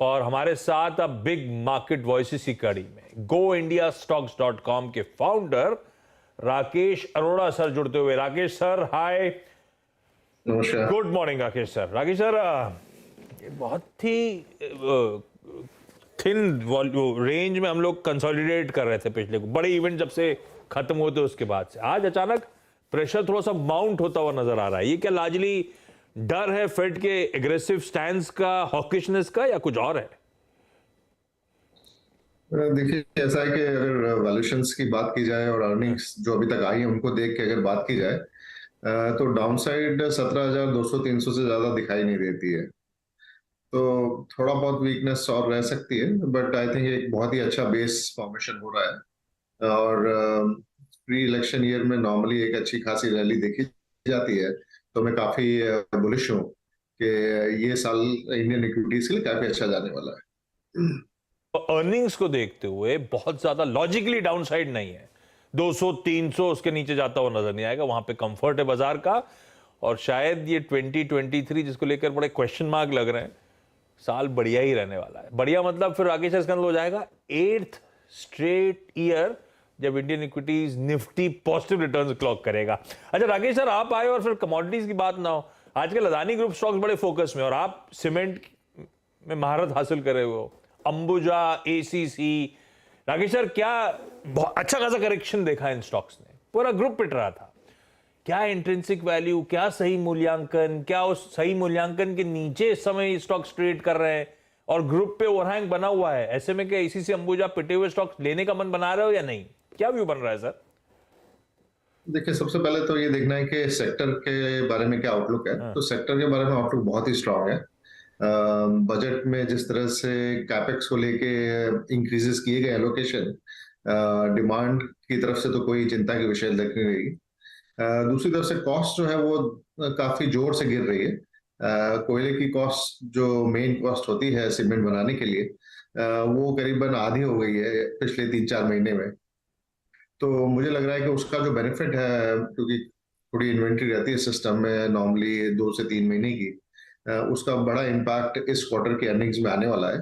और हमारे साथ अब बिग मार्केट वॉइसेस की कड़ी में goindiastocks.com के फाउंडर राकेश अरोड़ा सर जुड़ते हुए। Rakesh sir hi. नमस्कार। Good morning Rakesh sir. Rakesh sir, ये बहुत ही थिन रेंज में हम लोग कंसोलिडेट कर रहे थे पिछले बड़े इवेंट जब से खत्म होते उसके बाद से आज अचानक प्रेशर थोड़ा सा माउंट होता हुआ नजर आ रहा है। ये क्या लार्जली डर है फेड के एग्रेसिव स्टैंड का, हॉकिशनेस का, या कुछ और है? देखिए, ऐसा है कि अगर वैल्यूएशंस की बात की जाए और अर्निंग्स जो अभी तक आई है उनको देख के अगर बात की जाए तो डाउनसाइड 17,200-300 से ज्यादा दिखाई नहीं देती है। तो थोड़ा बहुत वीकनेस और रह सकती है, बट आई थिंक एक बहुत ही अच्छा बेस फॉर्मेशन हो रहा है। और प्री इलेक्शन ईयर में नॉर्मली एक अच्छी खासी रैली देखी जाती है, तो मैं काफी बुलिश हूँ कि ये साल इंडियन इक्विटीज के लिए काफी अच्छा जाने वाला है। अर्निंग्स को देखते हुए बहुत ज्यादा लॉजिकली डाउनसाइड नहीं है। 200-300 उसके नीचे जाता हुआ नजर नहीं आएगा। वहां पे कंफर्ट है बाजार का, और शायद ये 2023 जिसको लेकर बड़े क्वेश्चन मार्क लग रहे हैं, साल बढ़िया ही रहने वाला है। बढ़िया मतलब फिर आगे से इसका मतलब हो जाएगा 8th स्ट्रेट ईयर जब Indian equities Nifty positive returns clock करेगा। अच्छा राकेश सर, आप आए और फिर कमोडिटीज की बात ना हो। आजकल अदानी ग्रुप स्टॉक्स बड़े फोकस में, और आप सीमेंट में महारत हासिल करे हुए हो, अंबुजा, एसीसी। राकेश सर, क्या बहुत अच्छा खासा करेक्शन देखा इन स्टॉक्स ने, पूरा ग्रुप पिट रहा था। क्या इंट्रिंसिक वैल्यू, क्या सही मूल्यांकन, क्या उस सही मूल्यांकन के नीचे इस समय स्टॉक्स ट्रेड कर रहे हैं और ग्रुप पे ओवरहैंग बना हुआ है? ऐसे में क्या एसीसी, अंबुजा पिटे हुए स्टॉक्स लेने का मन बना रहे हो या नहीं? क्या व्यू बन रहा है सर? देखिए, सबसे पहले तो ये देखना है कि सेक्टर के बारे में क्या आउटलुक है। तो सेक्टर के बारे में आउटलुक बहुत ही स्ट्रांग है। बजट में जिस तरह से कैपेक्स को लेके इंक्रीजेस किए गए एलोकेशन, डिमांड की तरफ से तो कोई चिंता की विषय लग नहीं रही। दूसरी तरफ से कॉस्ट जो है वो काफी जोर से गिर रही है। कोयले की कॉस्ट जो मेन कॉस्ट होती है सीमेंट बनाने के लिए, वो करीबन आधी हो गई है पिछले 3-4 महीने में। तो मुझे लग रहा है कि उसका जो बेनिफिट है, क्योंकि थोड़ी इन्वेंट्री रहती है सिस्टम में नॉर्मली 2 से 3 महीने की, उसका बड़ा इम्पैक्ट इस क्वार्टर की अर्निंग्स में आने वाला है।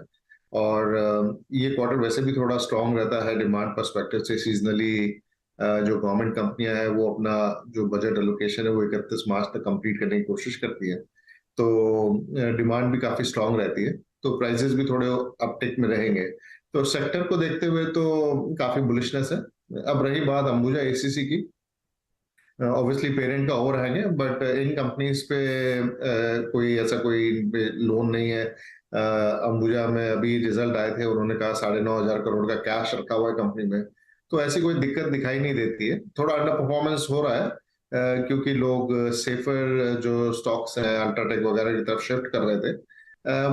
और ये क्वार्टर वैसे भी थोड़ा स्ट्रांग रहता है डिमांड पर्सपेक्टिव से। सीजनली जो गवर्नमेंट कंपनियां हैं वो अपना जो बजट एलोकेशन है वो 31 मार्च तक कंप्लीट करने की कोशिश करती है। तो डिमांड भी काफी स्ट्रांग रहती है, तो प्राइसेस भी थोड़े अपटिक में रहेंगे। तो सेक्टर को देखते हुए तो काफी बुलिशनेस है। अब रही बात अंबुजा एसीसी की, ऑब्वियसली पेरेंट का ओवरहैंग है, बट इन कंपनीज पे कोई ऐसा कोई लोन नहीं है। अंबुजा में अभी रिजल्ट आए थे, उन्होंने कहा 9,500 करोड़ का कैश रखा हुआ है कंपनी में। तो ऐसी कोई दिक्कत दिखाई नहीं देती है। थोड़ा अंडर परफॉर्मेंस हो रहा है क्योंकि लोग सेफर जो स्टॉक्स हैं अल्ट्राटेक वगैरह की तरफ शिफ्ट कर रहे थे।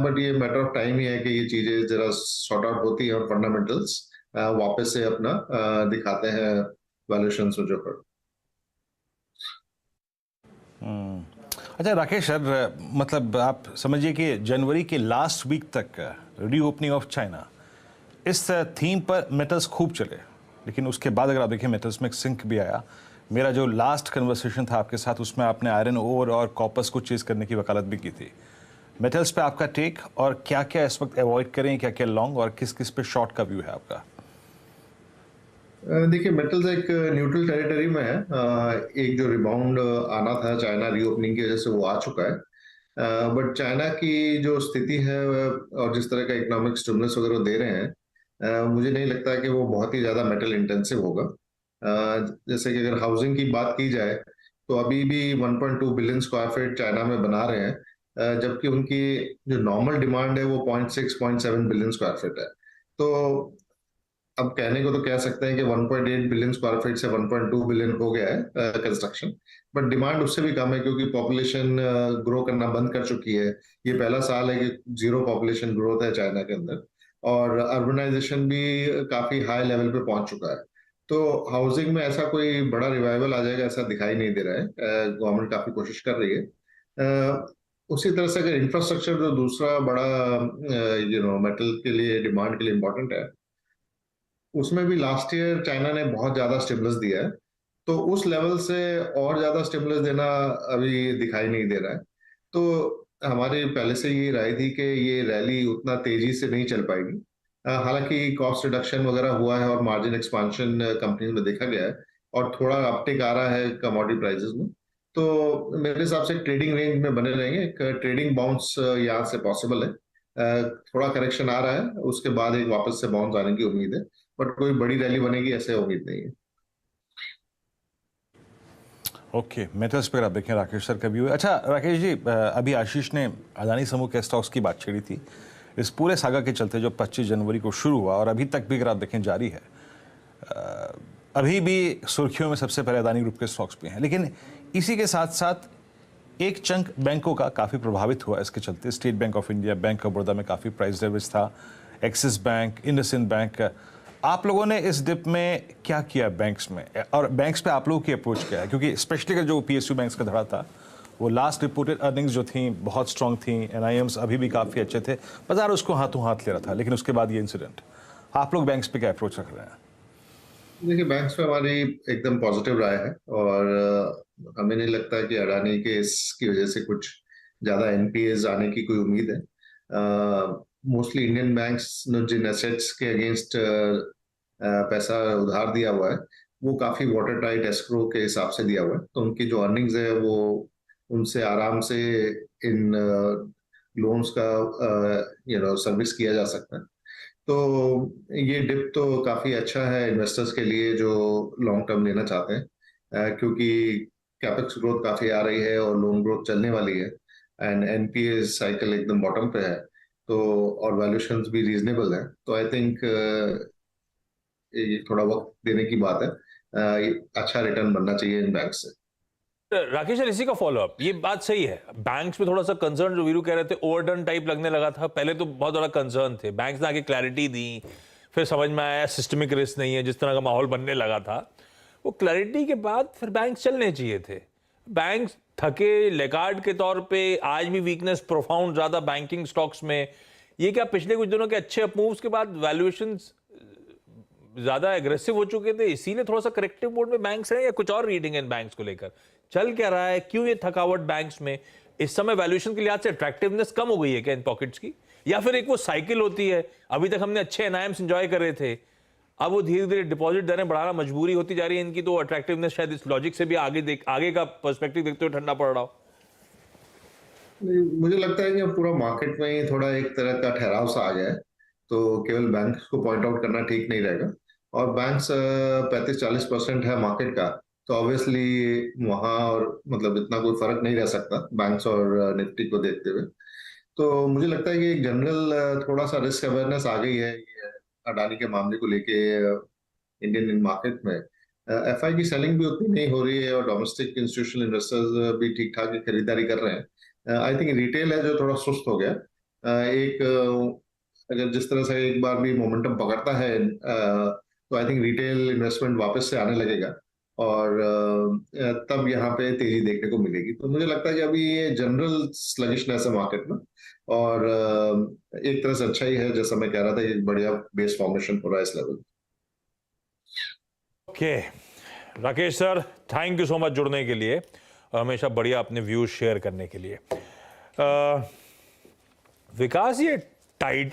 बट ये मैटर ऑफ टाइम ही है कि ये चीजें जरा सॉर्ट आउट होती है और फंडामेंटल्स वापस से अपना दिखाते हैं वैल्यूएशंस जो पर। अच्छा राकेश सर, मतलब आप समझिए कि जनवरी के लास्ट वीक तक रीओपनिंग ऑफ चाइना, इस थीम पर मेटल्स खूब चले, लेकिन उसके बाद अगर आप देखें मेटल्स में एक सिंक भी आया। मेरा जो लास्ट कन्वर्सेशन था आपके साथ उसमें आपने आयरन ओर और कॉपर्स को चेज करने की वकालत भी की थी। मेटल्स पे आपका टेक, और क्या क्या इस वक्त अवॉइड करें, क्या क्या लॉन्ग, और किस किस पे शॉर्ट का व्यू है आपका? देखिए, मेटल्स एक न्यूट्रल टेरिटरी में है। एक जो रिबाउंड आना था चाइना रीओपनिंग की वजह से वो आ चुका है। बट चाइना की जो स्थिति है और जिस तरह का इकोनॉमिक स्टिमुलस वगैरह दे रहे हैं, मुझे नहीं लगता कि वो बहुत ही ज्यादा मेटल इंटेंसिव होगा। जैसे कि अगर हाउसिंग की बात की जाए तो अभी भी 1.2 बिलियन स्क्वायर फीट चाइना में बना रहे हैं, जबकि उनकी जो नॉर्मल डिमांड है वो 0.6-0.7 बिलियन स्क्वायर फीट है। तो अब कहने को तो कह सकते हैं कि 1.8 बिलियन स्क्वायर फीट से 1.2 बिलियन हो गया है कंस्ट्रक्शन, बट डिमांड उससे भी कम है क्योंकि पॉपुलेशन ग्रो करना बंद कर चुकी है। ये पहला साल है कि जीरो पॉपुलेशन ग्रोथ है चाइना के अंदर, और अर्बनाइजेशन भी काफी हाई लेवल पे पहुंच चुका है। तो हाउसिंग में ऐसा कोई बड़ा रिवाइवल आ जाएगा ऐसा दिखाई नहीं दे रहा है। गवर्नमेंट काफी कोशिश कर रही है। उसी तरह से अगर इंफ्रास्ट्रक्चर जो दूसरा बड़ा मेटल के लिए डिमांड के लिए इंपॉर्टेंट है, उसमें भी लास्ट ईयर चाइना ने बहुत ज्यादा स्टिमुलस दिया है। तो उस लेवल से और ज्यादा स्टिमुलस देना अभी दिखाई नहीं दे रहा है। तो हमारी पहले से ये राय थी कि ये रैली उतना तेजी से नहीं चल पाएगी। हालांकि कॉस्ट रिडक्शन वगैरह हुआ है और मार्जिन एक्सपांशन कंपनी में देखा गया है और थोड़ा अपटिक आ रहा है कमोडिटी प्राइसेस में। तो मेरे हिसाब से ट्रेडिंग रेंज में बने रहेंगे। एक ट्रेडिंग बाउंस यहाँ से पॉसिबल है। थोड़ा करेक्शन आ रहा है, उसके बाद एक वापस से बाउंस आने की उम्मीद है, बट कोई बड़ी रैली बनेगी ऐसे उम्मीद नहीं है। ओके, मेटल्स पे आप देखें राकेश सर का व्यू है। अच्छा राकेश जी, अभी आशीष ने अदानी समूह के स्टॉक्स की बात छेड़ी थी। इस पूरे सागा के चलते जो 25 जनवरी को शुरू हुआ और अभी तक भी अगर आप देखें जारी है, अभी भी सुर्खियों में सबसे पहले अदानी ग्रुप के स्टॉक्स भी हैं, लेकिन इसी के साथ साथ एक चंक बैंकों का काफ़ी प्रभावित हुआ इसके चलते। State bank of India, bank of Baroda में काफ़ी प्राइस लेवरेज था, एक्सिस बैंक, इंडसइंड बैंक। आप लोगों ने इस डिप में क्या किया बैंक्स में, और बैंक्स पे आप लोगों की अप्रोच क्या है? क्योंकि स्पेशली अगर जो पीएसयू बैंक्स का धड़ा था, वो लास्ट रिपोर्टेड अर्निंग्स जो थी बहुत स्ट्रांग थी, एनआईएम्स अभी भी काफ़ी अच्छे थे, बाजार उसको हाथों हाथ ले रहा था, लेकिन उसके बाद ये इंसिडेंट, आप लोग बैंक्स पे क्या अप्रोच रख रहे हैं? देखिए, बैंक्स पे हमारी एकदम पॉजिटिव राय है और हमें नहीं लगता कि अडानी के इसकी वजह से कुछ ज्यादा एनपीएस आने की कोई उम्मीद है। मोस्टली इंडियन बैंक्स ने जिन एसेट्स के अगेंस्ट पैसा उधार दिया हुआ है वो काफी वाटर टाइट एस्क्रो के हिसाब से दिया हुआ है, तो उनकी जो अर्निंग्स है वो उनसे आराम से इन लोन्स का सर्विस किया जा सकता है। तो ये डिप तो काफी अच्छा है इन्वेस्टर्स के लिए जो लॉन्ग टर्म लेना चाहते हैं, क्योंकि कैपेक्स ग्रोथ काफी आ रही है और लोन ग्रोथ चलने वाली है एंड एनपीए साइकिल एकदम बॉटम पे है, तो और वैल्यूएशंस भी रीजनेबल है। तो आई थिंक ये थोड़ा वक्त देने की बात है। अच्छा रिटर्न बनना चाहिए इन बैंक से। राकेश सर, इसी का फॉलोअप, ये बात सही है, बैंक्स में थोड़ा सा कंसर्न, जो वीरू कह रहे थे, ओवरडन टाइप लगने लगा था। पहले तो बहुत बड़ा कंसर्न थे, बैंक्स ने आगे क्लैरिटी दी, फिर समझ में आया सिस्टमिक रिस्क नहीं है, जिस तरह का माहौल बनने लगा था, वो क्लैरिटी के बाद फिर बैंक चलने चाहिए थे। बैंक थके, लेगार्ड के तौर पे आज भी वीकनेस प्रोफाउंड ज्यादा बैंकिंग स्टॉक्स में। ये क्या पिछले कुछ दिनों के अच्छे अपमूव्स के बाद वैल्यूएशंस ज्यादा एग्रेसिव हो चुके थे, इसीलिए थोड़ा सा करेक्टिव मोड में बैंक्स हैं, या कुछ और रीडिंग है इन बैंक्स को लेकर? चल क्या रहा है, क्यों ये थकावट बैंक्स में? इस समय वैल्यूएशन के लिहाज से अट्रैक्टिवनेस कम हो गई है क्या इन पॉकेट्स की, या फिर एक वो साइकिल होती है, अभी तक हमने अच्छे एनआईएम्स एंजॉय कर रहे थे, अब वो धीरे धीरे डिपॉजिट दरें बढ़ाना मजबूरी होती जा रही है इनकी, तो अट्रैक्टिवनेस शायद इस लॉजिक से भी आगे का पर्सपेक्टिव देखते हुए ठंडा पड़ रहा हो? मुझे लगता है कि पूरा मार्केट में थोड़ा एक तरह का ठहराव सा आ गया है, तो केवल बैंक्स को पॉइंट आउट करना ठीक नहीं रहेगा। और बैंक्स 35-40% है मार्केट का, तो ऑब्वियसली वहां और मतलब इतना कोई फर्क नहीं रह सकता बैंक्स और निफ्टी को देखते हुए। तो मुझे लगता है कि एक जनरल थोड़ा सा रिस्क अवेयरनेस आ गई है ये अडानी के मामले को लेके इंडियन मार्केट में। एफआई की सेलिंग भी उतनी नहीं हो रही है और डोमेस्टिक इंस्टीट्यूशनल इन्वेस्टर्स भी ठीक ठाक खरीदारी कर रहे हैं। आई थिंक रिटेल है जो थोड़ा सुस्त हो गया। अगर जिस तरह से एक बार भी मोमेंटम पकड़ता है तो आई थिंक रिटेल इन्वेस्टमेंट वापस से आने लगेगा और तब यहाँ पे तेजी देखने को मिलेगी। तो मुझे लगता है कि अभी ये जनरल स्लगिशनेस है मार्केट में और एक तरह से अच्छा ही है, जैसा मैं कह रहा था, एक बढ़िया बेस फॉर्मेशन हो रहा है इस level. Okay Rakesh sir, thank you so much जुड़ने के लिए और हमेशा बढ़िया अपने व्यूज शेयर करने के लिए। विकास, ये टाइट